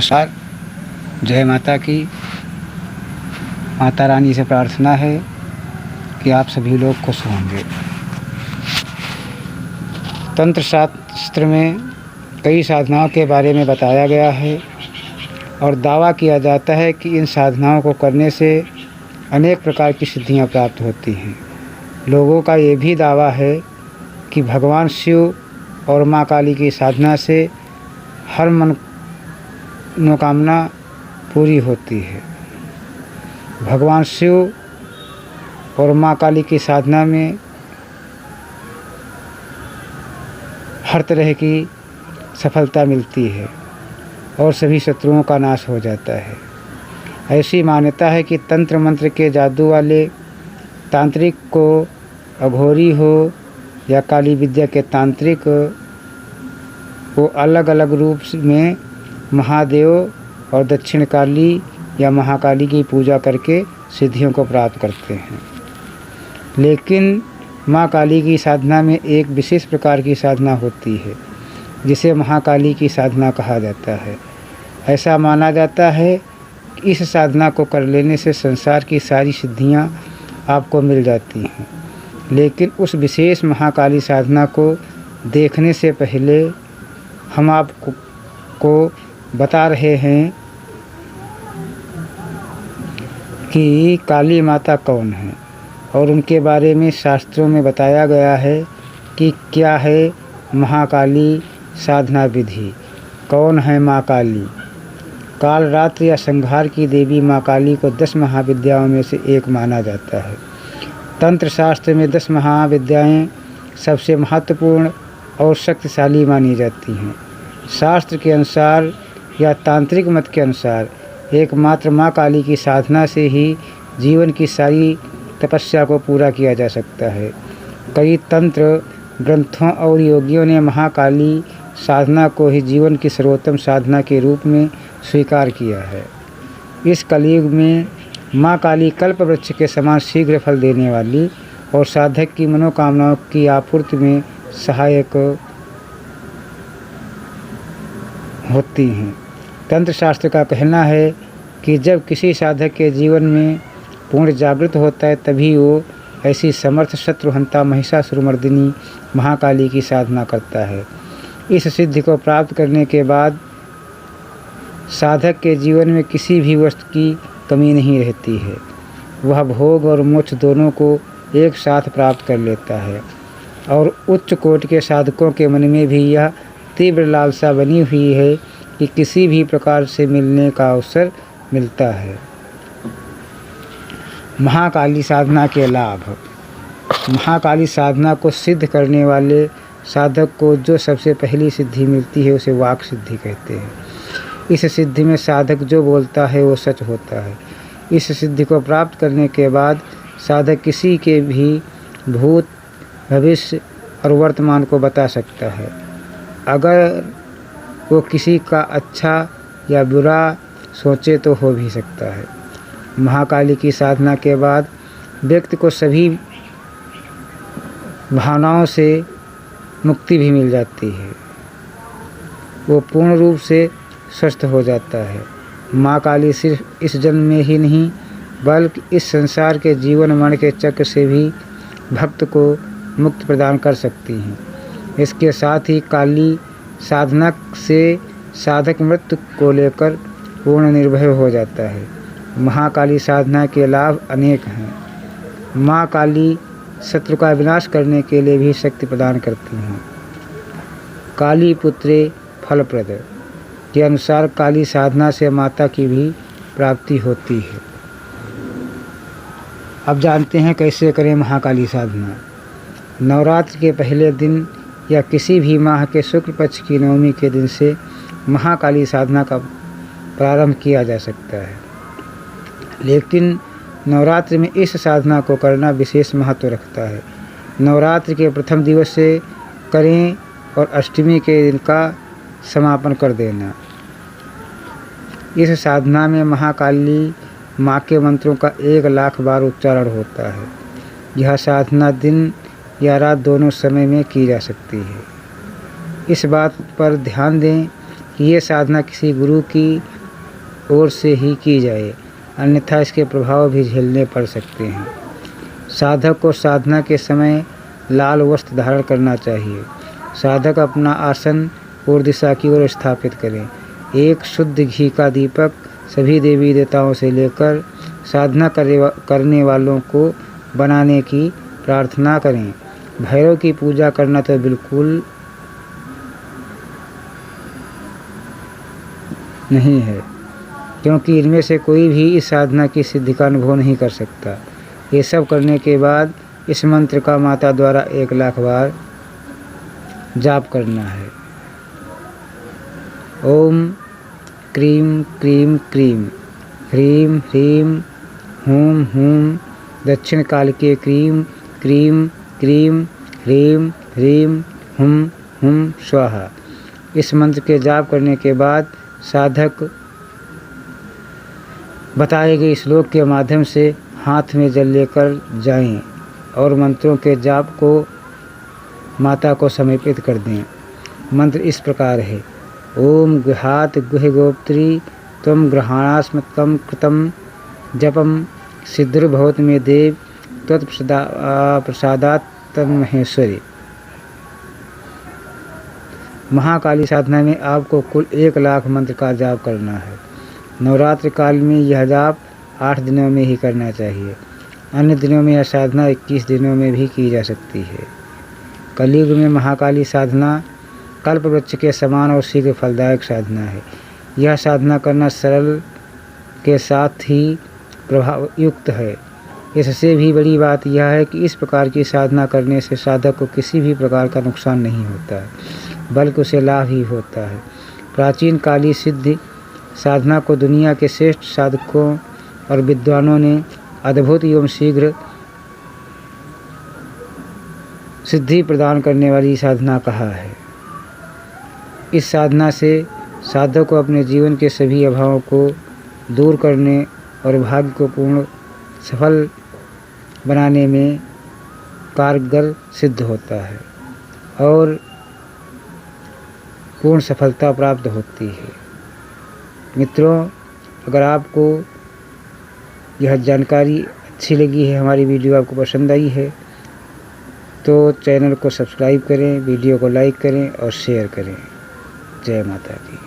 नमस्कार। जय माता की। माता रानी से प्रार्थना है कि आप सभी लोग खुश होंगे। तंत्र शास्त्र में कई साधनाओं के बारे में बताया गया है और दावा किया जाता है कि इन साधनाओं को करने से अनेक प्रकार की सिद्धियां प्राप्त होती हैं। लोगों का ये भी दावा है कि भगवान शिव और माँ काली की साधना से हर मनोकामना पूरी होती है। भगवान शिव और माँ काली की साधना में हर तरह की सफलता मिलती है और सभी शत्रुओं का नाश हो जाता है। ऐसी मान्यता है कि तंत्र मंत्र के जादू वाले तांत्रिक को अघोरी हो या काली विद्या के तांत्रिक वो अलग अलग रूप में महादेव और दक्षिण काली या महाकाली की पूजा करके सिद्धियों को प्राप्त करते हैं। लेकिन माँ काली की साधना में एक विशेष प्रकार की साधना होती है जिसे महाकाली की साधना कहा जाता है। ऐसा माना जाता है कि इस साधना को कर लेने से संसार की सारी सिद्धियाँ आपको मिल जाती हैं। लेकिन उस विशेष महाकाली साधना को देखने से पहले हम आपको बता रहे हैं कि काली माता कौन है और उनके बारे में शास्त्रों में बताया गया है कि क्या है महाकाली साधना विधि। कौन है माँ काली? काल रात्रि या संहार की देवी माँ काली को 10 महाविद्याओं में से एक माना जाता है। तंत्र शास्त्र में 10 महाविद्याएं सबसे महत्वपूर्ण और शक्तिशाली मानी जाती हैं। शास्त्र के अनुसार या तांत्रिक मत के अनुसार एकमात्र माँ काली की साधना से ही जीवन की सारी तपस्या को पूरा किया जा सकता है। कई तंत्र ग्रंथों और योगियों ने महाकाली साधना को ही जीवन की सर्वोत्तम साधना के रूप में स्वीकार किया है। इस कलयुग में माँ काली कल्प वृक्ष के समान शीघ्र फल देने वाली और साधक की मनोकामनाओं की आपूर्ति में सहायक होती हैं। तंत्र शास्त्र का कहना है कि जब किसी साधक के जीवन में पूर्ण जागृत होता है तभी वो ऐसी समर्थ शत्रुहंता महिषासुरमर्दिनी महाकाली की साधना करता है। इस सिद्धि को प्राप्त करने के बाद साधक के जीवन में किसी भी वस्तु की कमी नहीं रहती है। वह भोग और मोक्ष दोनों को एक साथ प्राप्त कर लेता है और उच्च कोटि के साधकों के मन में भी यह तीव्र लालसा बनी हुई है कि किसी भी प्रकार से मिलने का अवसर मिलता है। महाकाली साधना के लाभ। महाकाली साधना को सिद्ध करने वाले साधक को जो सबसे पहली सिद्धि मिलती है उसे वाक सिद्धि कहते हैं। इस सिद्धि में साधक जो बोलता है वो सच होता है। इस सिद्धि को प्राप्त करने के बाद साधक किसी के भी भूत, भविष्य और वर्तमान को बता सकता है। अगर वो किसी का अच्छा या बुरा सोचे तो हो भी सकता है। महाकाली की साधना के बाद व्यक्ति को सभी भावनाओं से मुक्ति भी मिल जाती है। वो पूर्ण रूप से स्वस्थ हो जाता है। माँ काली सिर्फ इस जन्म में ही नहीं बल्कि इस संसार के जीवन मरण के चक्र से भी भक्त को मुक्ति प्रदान कर सकती हैं। इसके साथ ही काली साधना से साधक मृत्यु को लेकर पूर्ण निर्भय हो जाता है। महाकाली साधना के लाभ अनेक हैं। माँ काली शत्रु का विनाश करने के लिए भी शक्ति प्रदान करती हैं। काली पुत्रे फलप्रद के अनुसार काली साधना से माता की भी प्राप्ति होती है। अब जानते हैं कैसे करें महाकाली साधना। नवरात्र के पहले दिन या किसी भी माह के शुक्ल पक्ष की नवमी के दिन से महाकाली साधना का प्रारंभ किया जा सकता है। लेकिन नवरात्र में इस साधना को करना विशेष महत्व रखता है। नवरात्र के प्रथम दिवस से करें और अष्टमी के दिन का समापन कर देना। इस साधना में महाकाली माँ के मंत्रों का 1,00,000 बार उच्चारण होता है। यह साधना दिन या रात दोनों समय में की जा सकती है। इस बात पर ध्यान दें कि ये साधना किसी गुरु की ओर से ही की जाए, अन्यथा इसके प्रभाव भी झेलने पड़ सकते हैं। साधक को साधना के समय लाल वस्त्र धारण करना चाहिए। साधक अपना आसन पूर्व दिशा की ओर स्थापित करें। एक शुद्ध घी का दीपक सभी देवी देवताओं से लेकर साधना करने वालों को बनाने की प्रार्थना करें। भैरव की पूजा करना तो बिल्कुल नहीं है, क्योंकि इनमें से कोई भी इस साधना की सिद्धि का अनुभव नहीं कर सकता। ये सब करने के बाद इस मंत्र का माता द्वारा 1,00,000 बार जाप करना है। ओम क्रीम क्रीम क्रीम ह्रीम ह्रीम हूम हूम दक्षिण काल के क्रीम क्रीम क्रीम ह्रीम ह्रीम हुम हुम स्वाहा। इस मंत्र के जाप करने के बाद साधक बताए गए श्लोक के माध्यम से हाथ में जल लेकर जाएं और मंत्रों के जाप को माता को समर्पित कर दें। मंत्र इस प्रकार है। ओम गुहात गुह गोप्त्री त्वं ग्रहाणास्म तम कृतम जपम सिद्धिर्भवत में देव तत्प्रसादात् तन्महेश्वरी। महाकाली साधना में आपको कुल 1,00,000 मंत्र का जाप करना है। नवरात्र काल में यह जाप 8 दिनों में ही करना चाहिए। अन्य दिनों में यह साधना 21 दिनों में भी की जा सकती है। कलयुग में महाकाली साधना कल्प वृक्ष के समान और शीघ्र फलदायक साधना है। यह साधना करना सरल के साथ ही प्रभावयुक्त है। इससे भी बड़ी बात यह है कि इस प्रकार की साधना करने से साधक को किसी भी प्रकार का नुकसान नहीं होता है, बल्कि उसे लाभ ही होता है। प्राचीन काली सिद्धि साधना को दुनिया के श्रेष्ठ साधकों और विद्वानों ने अद्भुत एवं शीघ्र सिद्धि प्रदान करने वाली साधना कहा है। इस साधना से साधक को अपने जीवन के सभी अभावों को दूर करने और भाग्य को पूर्ण सफल बनाने में कारगर सिद्ध होता है और पूर्ण सफलता प्राप्त होती है। मित्रों, अगर आपको यह जानकारी अच्छी लगी है, हमारी वीडियो आपको पसंद आई है, तो चैनल को सब्सक्राइब करें, वीडियो को लाइक करें और शेयर करें। जय माता दी।